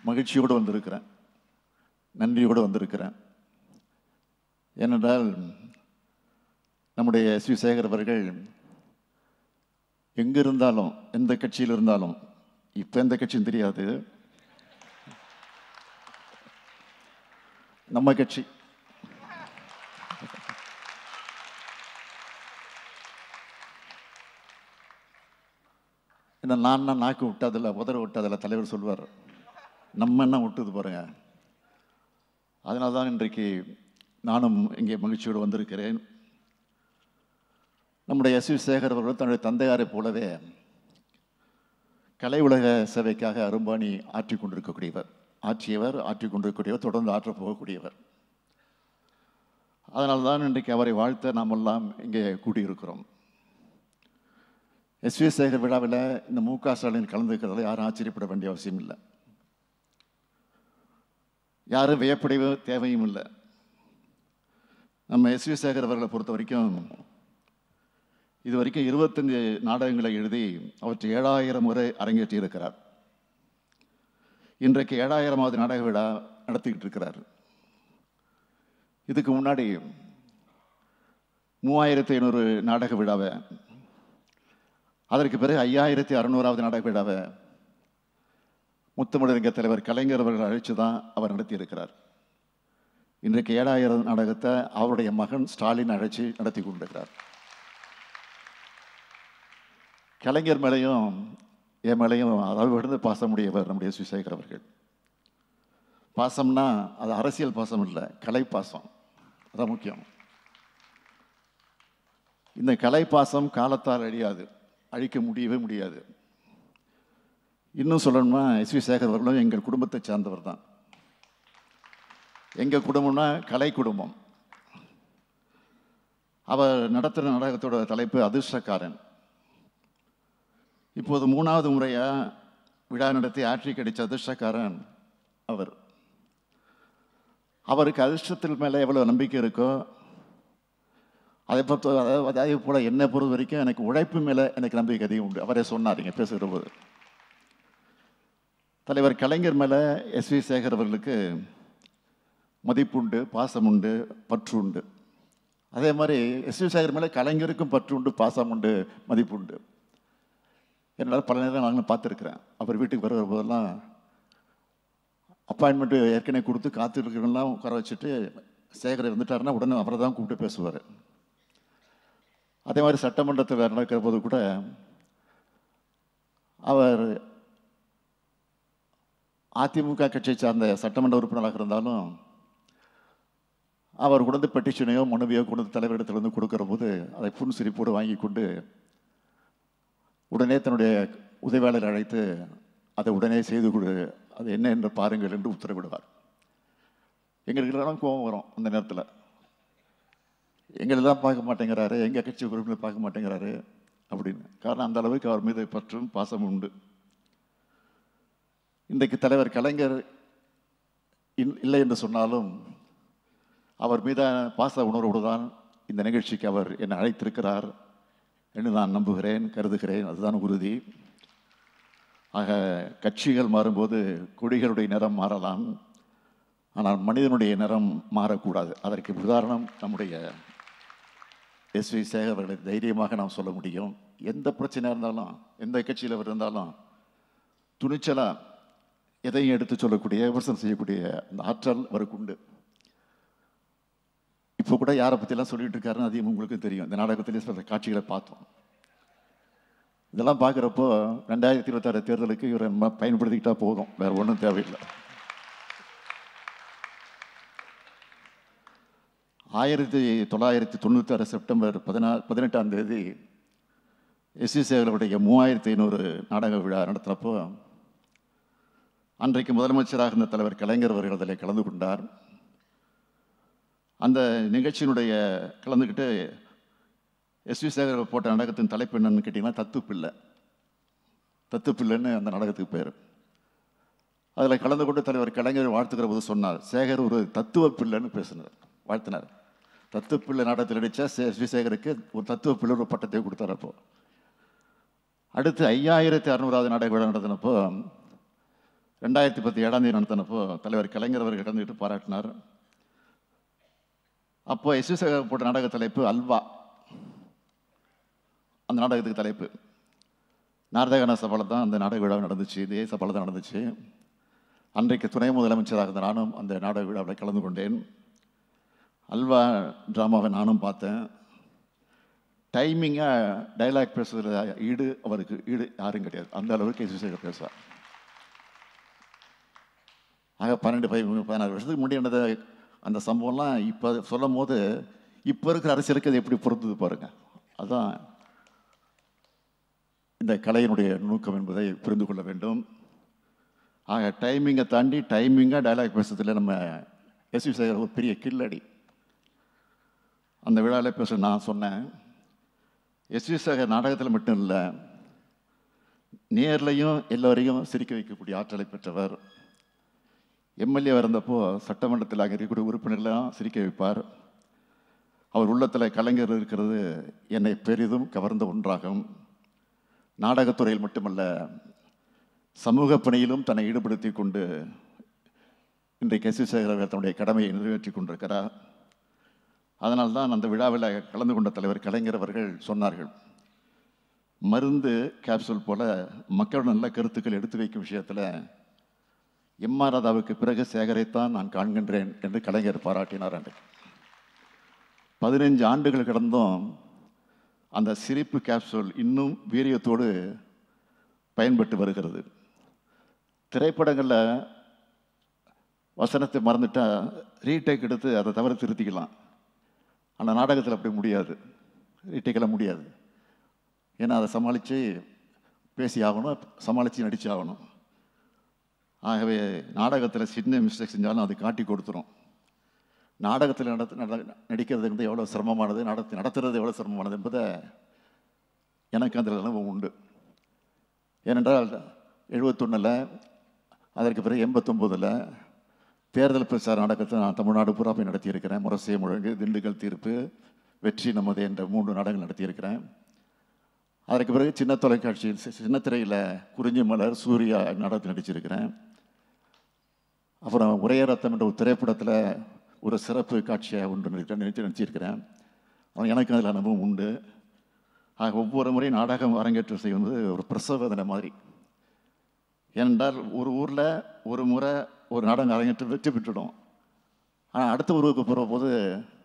மகிழ்ச்சியோடு வந்திருக்கிறேன், நன்றியோடு வந்திருக்கிறேன். ஏனென்றால் நம்முடைய SV சேகர் அவர்கள் எங்கே இருந்தாலும், எந்த கட்சியில் இருந்தாலும், இப்போ எந்த கட்சியும் தெரியாது, நம்ம கட்சி என்ன, நான் நாக்கு விட்டாதில்ல, உதற விட்டாதில்ல, தலைவர் சொல்வார். நம்ம என்ன விட்டுது பாருங்க. அதனால தான் இன்றைக்கு நானும் இங்கே மகிழ்ச்சியோடு வந்திருக்கிறேன். நம்முடைய SV சேகர் அவர்கள் தன்னுடைய தந்தையாரை போலவே கலை உலக சேவைக்காக அரும்பாணி ஆற்றிக் கொண்டிருக்கக்கூடியவர், தொடர்ந்து ஆற்றப் போகக்கூடியவர். அதனால தான் இன்றைக்கு அவரை வாழ்த்த நாமெல்லாம் இங்கே கூடியிருக்கிறோம். SV சேகர் விழாவில் இந்த MK ஸ்டாலின் கலந்துக்கிறதால யாரும் ஆச்சரியப்பட வேண்டிய அவசியம் இல்லை, யாரும் வியப்படைய தேவையும் இல்லை. நம்ம SV சேகர் அவர்களை பொறுத்த வரைக்கும் இது வரைக்கும் 25 நாடகங்களை எழுதி அவற்றை 7000 முறை அரங்கேற்றி இருக்கிறார். இன்றைக்கு 7000வது நாடக விழா நடத்திக்கிட்டு இருக்கிறார். இதுக்கு முன்னாடி 3500 நாடக விழாவை, அதற்கு பிறகு 5600வது நாடக விழாவை முத்தமிழறிஞர் தலைவர் கலைஞர் அவர்கள் அழைத்து தான் அவர் நடத்தியிருக்கிறார். இன்றைக்கு 7000 நாடகத்தை அவருடைய மகன் ஸ்டாலின் அழைச்சி நடத்தி கொண்டிருக்கிறார். கலைஞர் மேலேயும் என் மேலேயும் அளவு விழுந்து பாசமுடையவர் நம்முடைய SV சேகர் அவர்கள். பாசம்னா அது அரசியல் பாசம் இல்லை, கலை பாசம், அதான் முக்கியம். இந்த கலை பாசம் காலத்தால் அழியாது, அழிக்க முடியவே முடியாது. இன்னும் சொல்லணும்னா SV சேகர் அவர்களும் எங்கள் குடும்பத்தை சார்ந்தவர் தான். எங்கள் குடும்பம்னா கலை குடும்பம். அவர் நடத்துகிற நாடகத்தோட தலைப்பு அதிர்ஷ்டக்காரன். இப்போது 3வது முறையாக விழா நடத்தி ஆட்சி கிடைச்ச அதிர்ஷ்டக்காரன் அவர். அவருக்கு அதிர்ஷ்டத்தில் மேலே எவ்வளோ நம்பிக்கை இருக்கோ அதே போல் என்னை பொறுத்த வரைக்கும் எனக்கு உழைப்பு மேலே எனக்கு நம்பிக்கை அதிகம் உண்டு. அவரே சொன்னார் இங்கே பேசுகிற போது. தலைவர் கலைஞர் மேலே எஸ்வி சேகர் அவர்களுக்கு மதிப்புண்டு, பாசம் உண்டு, பற்று உண்டு. அதே மாதிரி எஸ்வி சேகர் மேலே கலைஞருக்கும் பற்று உண்டு, பாசம் உண்டு, மதிப்பு உண்டு. என்னால் பல நேரம் நாங்களும் பார்த்துருக்குறேன். அவர் வீட்டுக்கு வருகிற போதெல்லாம் அப்பாயின்மெண்ட்டு ஏற்கனவே கொடுத்து காத்திருக்கிறவங்களாம் உட்கார வச்சுட்டு சேகர் இருந்துட்டாருன்னா உடனே அவரை தான் கூப்பிட்டு பேசுவார். அதே மாதிரி சட்டமன்றத்தில் நடக்கிற போது கூட அவர் அதிமுக கட்சியை சார்ந்த சட்டமன்ற உறுப்பினராக இருந்தாலும் அவர் கொண்டு பெட்டிஷனையோ மனுவையோ கொண்டு தலைவரிடத்திலிருந்து கொடுக்குற போது அதை புன்சிரிப்போடு வாங்கி கொண்டு உடனே தன்னுடைய உதவியாளர் அழைத்து அதை உடனே செய்து கொடு, அது என்ன என்று பாருங்கள் என்று உத்தரவிடுவார். எங்களுக்கு கோபம் வரும் அந்த நேரத்தில். எங்களெல்லாம் பார்க்க மாட்டேங்கிறாரு, எங்கள் கட்சி உறுப்பினர் பார்க்க மாட்டேங்கிறாரு அப்படின்னு. காரணம் அந்த அளவுக்கு அவர் மீது பற்றும் பாசம் உண்டு. இன்றைக்கு தலைவர் கலைஞர் இல்லை என்று சொன்னாலும் அவர் மீதான பாச உணர்வோடு தான் இந்த நிகழ்ச்சிக்கு அவர் என்னை அழைத்திருக்கிறார் என்று நான் நம்புகிறேன், கருதுகிறேன். அதுதான் உறுதி. ஆக கட்சிகள் மாறும்போது கொடிகளுடைய நிறம் மாறலாம், ஆனால் மனிதனுடைய நிறம் மாறக்கூடாது. அதற்கு உதாரணம் நம்முடைய எஸ்வி சேகர் அவர்களை தைரியமாக நாம் சொல்ல முடியும். எந்த பிரச்சனையாக இருந்தாலும், எந்த கட்சியில் அவர் இருந்தாலும் துணிச்சலாக எதையும் எடுத்து சொல்லக்கூடிய, விமர்சனம் செய்யக்கூடிய அந்த ஆற்றல் அவருக்கு உண்டு. இப்போ கூட யாரை பற்றிலாம் சொல்லிட்டு இருக்காருன்னு அதிகம் உங்களுக்கு தெரியும். இந்த நாடகத்திலே சில காட்சிகளை பார்த்தோம். இதெல்லாம் பார்க்குறப்போ 2026 தேர்தலுக்கு இவரை பயன்படுத்திக்கிட்டா போதும், வேறு ஒன்றும் தேவையில்லை. 1996 செப்டம்பர் 18ஆம் தேதி எஸ்வி சேகருடைய 3500 நாடக விழா நடத்தினப்போ அன்றைக்கு முதலமைச்சராக இருந்த தலைவர் கலைஞர் அவர்கள் அதில் கலந்து கொண்டார். அந்த நிகழ்ச்சியினுடைய கலந்துக்கிட்டு எஸ்வி சேகர் போட்ட நாடகத்தின் தலைப்பு என்னன்னு கேட்டிங்கன்னா தத்துப்பிள்ளை. தத்துப்பிள்ளைன்னு அந்த நாடகத்துக்கு பேர். அதில் கலந்து கொண்டு தலைவர் கலைஞர் வாழ்த்துக்கிற போது சொன்னார், சேகர் ஒரு தத்துவ பிள்ளைன்னு பேசினார், வாழ்த்தினார். தத்துவப்பிள்ளை நாடகத்தில் நடித்தா எஸ்வி சேகருக்கு ஒரு தத்துவ பிள்ளை ஒரு பட்டத்தை கொடுத்தார். அப்போ அடுத்து 5600வது நாடக விழா நடத்தினப்போ 2010 7ஆம் தேதி நடத்தினப்போ தலைவர் கலைஞர் அவர்கள் கலந்துக்கிட்டு பாராட்டினார். அப்போ எஸ்வி சேகர் போட்ட நாடக தலைப்பு அல்வா. அந்த நாடகத்துக்கு தலைப்பு நாரதகான சபாவில் தான் அந்த நாடக விழா நடந்துச்சு, இதே சபாவில் தான் நடந்துச்சு. அன்றைக்கு துணை முதலமைச்சராக இருந்த நானும் அந்த நாடக விழாவில் கலந்து கொண்டேன். அல்வா ட்ராமாவை நானும் பார்த்தேன். டைமிங்காக டைலாக் பேசுகிற அவருக்கு ஈடு யாரும் கிடையாது. அந்த அளவுக்கு எஸ்வி சேகர் பேசுவார். ஆக 12-16 வருஷத்துக்கு முன்னாடி அந்த சம்பவம்லாம் இப்போ சொல்லும் போது இப்போ இருக்கிற அரசியலுக்கு அது எப்படி பொறுத்தது பாருங்கள். அதுதான் இந்த கலையினுடைய நுணுக்கம் என்பதை புரிந்து கொள்ள வேண்டும். ஆக டைமிங்கை தாண்டி டைமிங்காக டைலாக் பேசுறதுல நம்ம எஸ்வி சேகர் ஒரு பெரிய கில்லடி. அந்த விழாவில் பேச நான் சொன்னேன், எஸ்வி சேகர் நாடகத்தில் மட்டும் இல்லை, நேர்லையும் எல்லோரையும் சிரிக்க வைக்கக்கூடிய ஆற்றலை பெற்றவர். எம்எல்ஏ இருந்தப்போ சட்டமன்றத்தில் அங்கே இருக்கக்கூடிய உறுப்பினர்களெல்லாம் சிரிக்க வைப்பார். அவர் உள்ளத்தில் கலைஞர் இருக்கிறது என்னை பெரிதும் கவர்ந்த ஒன்றாகும். நாடகத்துறையில் மட்டுமல்ல, சமூக பணியிலும் தன்னை ஈடுபடுத்தி கொண்டு இன்றைக்கு எஸ்வி சேகர் அவர்கள் தன்னுடைய கடமையை நிறைவேற்றி கொண்டிருக்கிறார். அதனால்தான் அந்த விழாவில் கலந்து கொண்ட தலைவர் கலைஞர் அவர்கள் சொன்னார்கள், மருந்து கேப்சூல் போல மக்களோட நல்ல கருத்துக்கள் எடுத்து வைக்கும் விஷயத்தில் எம்ஆர் ராதாவுக்கு பிறகு சேகரைத்தான் நான் காண்கின்றேன் என்று கலைஞர் பாராட்டினார். அன்றைக்கு 15 ஆண்டுகள் கடந்தும் அந்த சிரிப்பு கேப்சூல் இன்னும் வீரியத்தோடு பயன்பட்டு வருகிறது. திரைப்படங்களில் வசனத்தை மறந்துட்டால் ரீடேக் எடுத்து அதை தவிர திருத்திக்கலாம். ஆனால் நாடகத்தில் அப்படி முடியாது, ரீடேக்கெல்லாம் முடியாது. ஏன்னா அதை சமாளித்து பேசி ஆகணும், சமாளித்து நடித்து ஆகணும். ஆகவே நாடகத்தில் சின்ன மிஸ்டேக் செஞ்சாலும் அது காட்டி கொடுத்துரும். நாடகத்தில் நடிக்கிறது வந்து எவ்வளோ சிரமமானது, நடத்துறது எவ்வளோ சிரமமானது என்பதை எனக்கு அந்த அனுபவம் உண்டு. ஏனென்றால் 71 அதற்கு பிறகு 89 தேர்தல் பிரச்சார நாடகத்தை நான் தமிழ்நாடு பூரா போய் நடத்தியிருக்கிறேன். முரசே முழங்கு, திண்டுக்கல் தீர்ப்பு, வெற்றி நமது என்ற 3 நாடகங்கள் நடத்தியிருக்கிறேன். அதற்கு பிறகு சின்ன தொலைக்காட்சியில் சின்ன திரையில் குறிஞ்சி மலர், சூர்யா நாடகத்தில் நடிச்சிருக்கிறேன். அப்புறம் ஒரே ரத்தம் என்ற ஒரு திரைப்படத்தில் ஒரு சிறப்பு காட்சியாக ஒன்று நடிச்சிருக்கிறேன். எனக்கு அதில் அனுபவம் உண்டு. ஆக ஒவ்வொரு முறையும் நாடகம் அரங்கேற்றம் செய்வது ஒரு பிரசவ வேதனை மாதிரி. ஏனென்றால் ஒரு ஊரில் ஒரு முறை ஒரு நாடகம் அரங்கேற்றம் வெற்றி பெற்றுடும். ஆனால் அடுத்த ஊருக்கு போகிற போது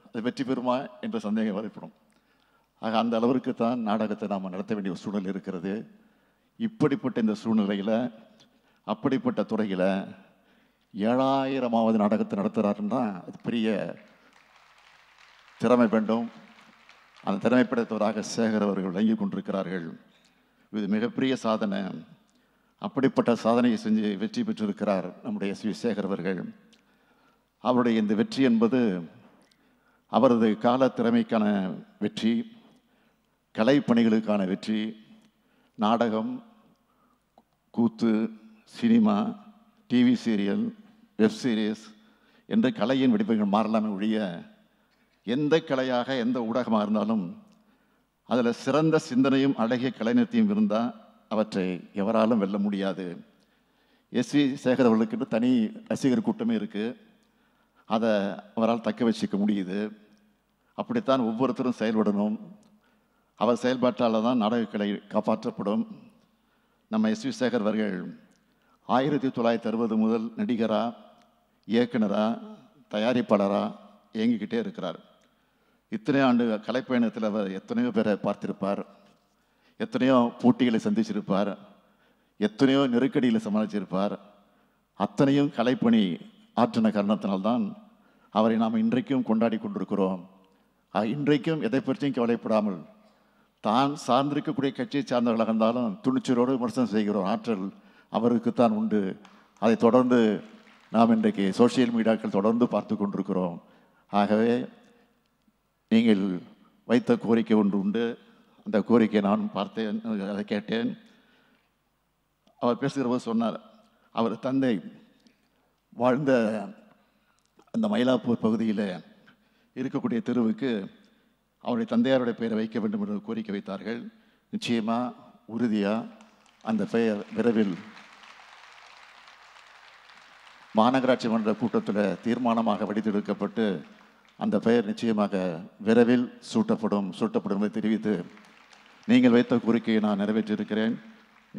அது வெற்றி பெறுமா என்ற சந்தேகம் ஏற்படும். ஆக அந்த அளவிற்கு தான் நாடகத்தை நாம் நடத்த வேண்டிய ஒரு சூழல் இருக்கிறது. இப்படிப்பட்ட இந்த சூழ்நிலையில் அப்படிப்பட்ட துறையில் 7000வது நாடகத்தை நடத்துகிறாருன்னா அது பெரிய திறமை வேண்டும். அந்த திறமை படைத்தவராக சேகர் அவர்கள் விளங்கி கொண்டிருக்கிறார்கள். இது மிகப்பெரிய சாதனை. அப்படிப்பட்ட சாதனையை செஞ்சு வெற்றி பெற்றிருக்கிறார் நம்முடைய SV சேகர் அவர்கள். அவருடைய இந்த வெற்றி என்பது அவரது கால திறமைக்கான வெற்றி, கலைப்பணிகளுக்கான வெற்றி. நாடகம், கூத்து, cinema, TV serial, web series என்ற கலையின் வடிவங்கள் மாறலாமே ஒழிய எந்த கலையாக எந்த ஊடகமாக இருந்தாலும் அதில் சிறந்த சிந்தனையும் அழகிய கலைஞத்தையும் இருந்தால் அவற்றை எவராலும் வெல்ல முடியாது. SV சேகர் அவர்களுக்கு தனி ரசிகர் கூட்டமே இருக்குது. அதை அவரால் தக்க வச்சுக்க முடியுது. அப்படித்தான் ஒவ்வொருத்தரும் செயல்படணும். அவர் செயல்பாட்டால் தான் நாடகக்கலை காப்பாற்றப்படும். நம்ம SV சேகர் அவர்கள் 1960 முதல் நடிகராக, இயக்குனராக, தயாரிப்பாளராக இயங்கிக்கிட்டே இருக்கிறார். இத்தனை ஆண்டு கலைப்பயணத்தில் அவர் எத்தனையோ பேரை பார்த்திருப்பார், எத்தனையோ போட்டிகளை சந்திச்சிருப்பார், எத்தனையோ நெருக்கடிகளை சமாளிச்சிருப்பார். அத்தனையும் கலைப்பணி ஆற்றின காரணத்தினால்தான் அவரை நாம் இன்றைக்கும் கொண்டாடி கொண்டிருக்கிறோம். இன்றைக்கும் எதை பற்றியும் கவலைப்படாமல் தான் சார்ந்திருக்கக்கூடிய கட்சியை சார்ந்தவர்களாக இருந்தாலும் துணிச்சலோடு விமர்சனம் செய்கிற ஆற்றல் அவருக்குத்தான் உண்டு. அதை தொடர்ந்து நாம் இன்றைக்கு சோசியல் மீடியாக்கள் தொடர்ந்து பார்த்து கொண்டிருக்கிறோம். ஆகவே நீங்கள் வைத்த கோரிக்கை ஒன்று உண்டு. அந்த கோரிக்கையை நானும் பார்த்தேன், அதை கேட்டேன். அவர் பேசுகிற போது சொன்னார், அவர் தந்தை வாழ்ந்த அந்த மயிலாப்பூர் பகுதியில் இருக்கக்கூடிய தெருவுக்கு அவருடைய தந்தையாருடைய பெயரை வைக்க வேண்டும் என்று கோரிக்கை வைத்தார்கள். நிச்சயமாக, உறுதியாக அந்த பெயர் விரைவில் மாநகராட்சி மன்ற கூட்டத்தில் தீர்மானமாக வடித்தெடுக்கப்பட்டு அந்த பெயர் நிச்சயமாக விரைவில் சூட்டப்படும் என்று தெரிவித்து, நீங்கள் வைத்த கோரிக்கையை நான் நிறைவேற்றியிருக்கிறேன்.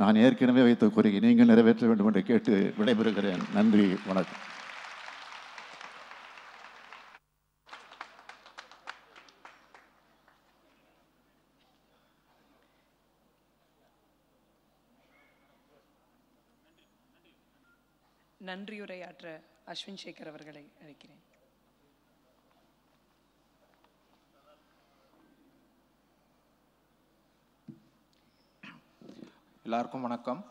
நான் ஏற்கனவே வைத்த கோரிக்கை நீங்கள் நிறைவேற்ற வேண்டும் என்று கேட்டு விடைபெறுகிறேன். நன்றி, வணக்கம். நன்றியுரையாற்ற அஸ்வின் சேகர் அவர்களை அழைக்கிறேன். எல்லாருக்கும் வணக்கம்.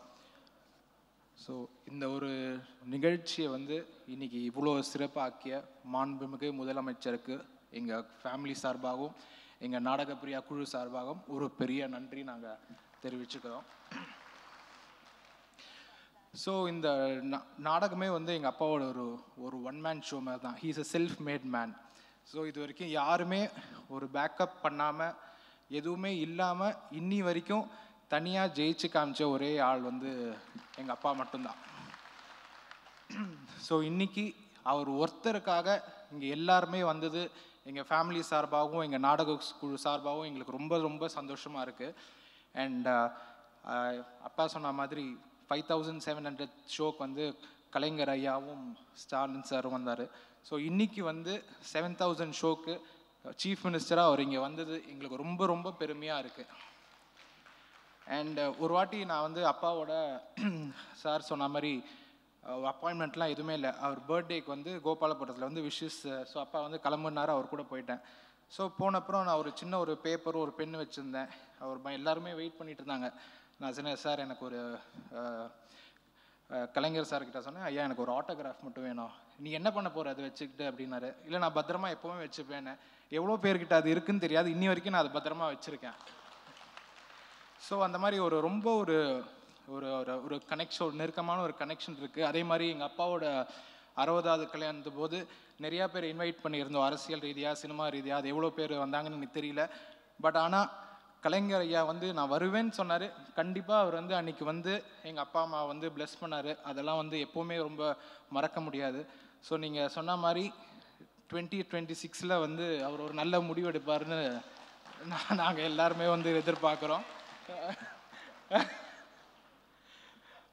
ஸோ இந்த ஒரு நிகழ்ச்சியை இன்னைக்கு இவ்வளோ சிறப்பாக்கிய மாண்புமிகு முதலமைச்சருக்கு எங்கள் ஃபேமிலி சார்பாகவும் எங்கள் நாடகப்பிரியா குழு சார்பாகவும் ஒரு பெரிய நன்றி நாங்கள் தெரிவிச்சுக்கிறோம். ஸோ இந்த நாடகமே எங்கள் அப்பாவோட ஒரு ஒன் மேன் ஷோ மாதிரி தான். He is a self mat man. So இது வரைக்கும் யாருமே ஒரு பேக்கப் பண்ணாமல் எதுவுமே இல்லாமல் இன்னி வரைக்கும் தனியாக ஜெயிச்சு காமிச்ச ஒரே ஆள் எங்கள் அப்பா மட்டும்தான். ஸோ இன்னைக்கு அவர் ஒருத்தருக்காக இங்கே எல்லாருமே வந்தது எங்கள் ஃபேமிலி சார்பாகவும் எங்கள் நாடக குழு சார்பாகவும் எங்களுக்கு ரொம்ப ரொம்ப சந்தோஷமாக இருக்குது. அண்ட் அப்பா சொன்ன மாதிரி 5700 ஷோக்கு கலைஞர் ஐயாவும் ஸ்டாலின் சாரும் வந்தார். ஸோ இன்னைக்கு 7000 ஷோக்கு சீஃப் மினிஸ்டராக அவர் இங்கே வந்தது எங்களுக்கு ரொம்ப ரொம்ப பெருமையாக இருக்குது. அண்ட் ஒரு வாட்டி நான் அப்பாவோட சார் சொன்ன மாதிரி அப்பாயின்மெண்ட்லாம் எதுவுமே இல்லை. அவர் பர்த்டேக்கு கோபாலபுரத்தில் விஷஸ். ஸோ அப்பா கிளம்புனாரு, அவர் கூட போயிட்டேன். ஸோ போனப்புறம் நான் ஒரு சின்ன ஒரு பேப்பரும் ஒரு பென்னு வச்சுருந்தேன். அவர் எல்லாருமே வெயிட் பண்ணிட்டு இருந்தாங்க. நான் சொன்னேன், சார் எனக்கு ஒரு கலைஞர் சார்கிட்ட சொன்னேன், ஐயா எனக்கு ஒரு ஆட்டோகிராஃப் மட்டும் வேணும். நீ என்ன பண்ண போகிற அதை வச்சுக்கிட்டு அப்படின்னாரு. இல்லை நான் பத்திரமா எப்போவுமே வச்சுப்பேன். எவ்வளோ பேர்கிட்ட அது இருக்குன்னு தெரியாது, இன்னி வரைக்கும் நான் அதை பத்திரமா வச்சுருக்கேன். ஸோ அந்த மாதிரி ரொம்ப ஒரு ஒரு ஒரு கனெக்ஷன், ஒரு நெருக்கமான ஒரு கனெக்ஷன் இருக்குது. அதே மாதிரி எங்கள் அப்பாவோட 60வது கல்யாணத்து போது நிறையா பேர் இன்வைட் பண்ணியிருந்தோம். அரசியல் ரீதியாக, சினிமா ரீதியாக. அது எவ்வளோ பேர் வந்தாங்கன்னு எனக்கு தெரியல. பட் ஆனால் கலைஞர் ஐயா வந்து நான் வருவேன்னு சொன்னார். கண்டிப்பாக அவர் வந்து அன்றைக்கி வந்து எங்கள் அப்பா அம்மா வந்து பிளெஸ் பண்ணார். அதெல்லாம் வந்து எப்போவுமே ரொம்ப மறக்க முடியாது. ஸோ நீங்கள் சொன்ன மாதிரி 2026 வந்து அவர் ஒரு நல்ல முடிவு எடுப்பார்னு நாங்கள் எல்லாருமே வந்து எதிர்பார்க்குறோம்.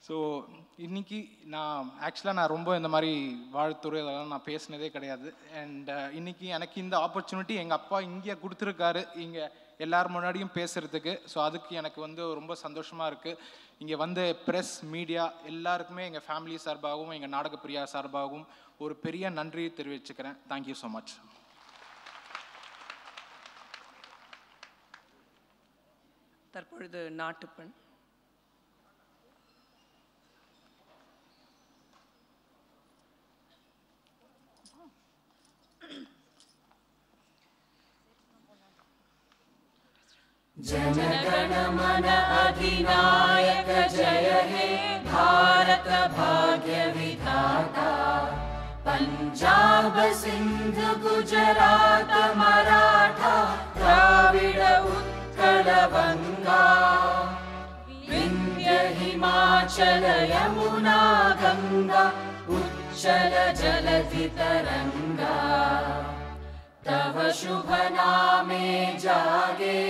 ஸோ இன்றைக்கி நான் ரொம்ப இந்த மாதிரி வாழ்த்துறை இதெல்லாம் நான் பேசினதே கிடையாது. அண்ட் இன்றைக்கி எனக்கு இந்த ஆப்பர்ச்சுனிட்டி எங்கள் அப்பா இங்கே கொடுத்துருக்காரு, இங்கே எல்லார் முன்னாடியும் பேசுகிறதுக்கு. ஸோ அதுக்கு எனக்கு வந்து ரொம்ப சந்தோஷமாக இருக்குது. இங்கே வந்து ப்ரெஸ் மீடியா எல்லாருக்குமே எங்கள் ஃபேமிலி சார்பாகவும் எங்கள் நாடகப்பிரியா சார்பாகவும் ஒரு பெரிய நன்றி தெரிவிச்சுக்கிறேன். Thank you so much. தற்பொழுது நாட்டுப்பண். जनगण मन अधिनायक जय हे भारत भाग्य विधाता पंजाब सिंध गुजरात मराठा द्राविड उत्कल गंगा विंध्य हिमाचल यमुना गंगा उच्चल जलधि तरंगा तव शुभ नामे जागे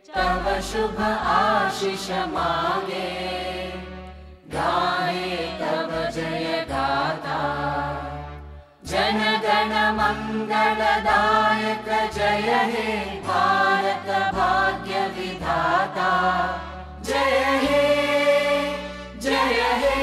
तव शुभ आशीष मांगे गाए तव जय गाथा जन गण मंगलदायक जय हे भारत भाग्य विधाता जय हे जय हे